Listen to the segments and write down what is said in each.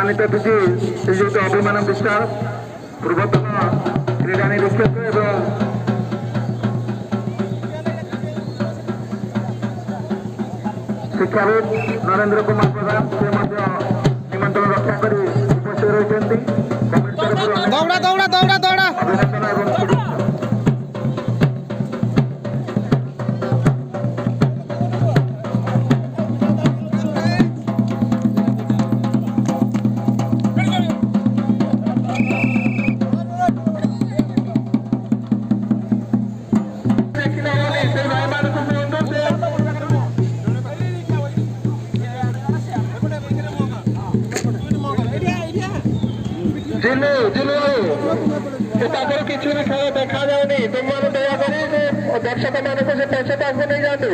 सम्मानित अतिथि श्रीजुक्त अभिमान विश्वास पूर्वतन क्रीड़ा निरीक्षक एवं शिक्षाविद नरेंद्र कुमार प्रधान से निमंत्रण रक्षा कर उपस्थित रही अभिनंदन एवं शुभेच्छा। किसी भी खेल देखा जाऊनी तुम मैंने दयाकोरी दर्शक मान को पैसे पास नहीं जातु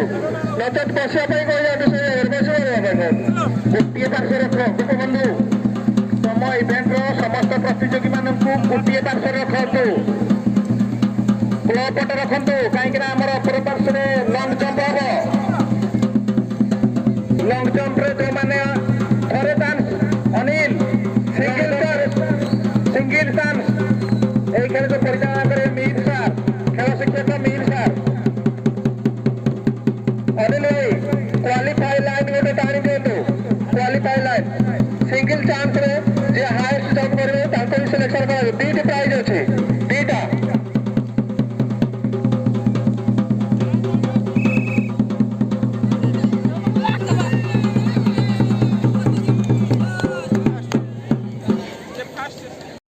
नचत बसिया कही जातु से गोटे पार्श्व रख बंधु तुम इवेंट समस्त प्रतियोगी मान गोटे पार्श्व रखु क्लब पटे रखु कहीं अपर पार्श्व लंग जंप हम लंग जंप जो मैंने थरे चांस अनिल सिंगल चांस এই খেলে তো পরিচালনা করে मीर सर খেলা শিক্ষক मीर सर অনিল ক্वालिफाई लाइन गोटे टाणी दिंतु क्वालिफाई लाइन सिंगल चांस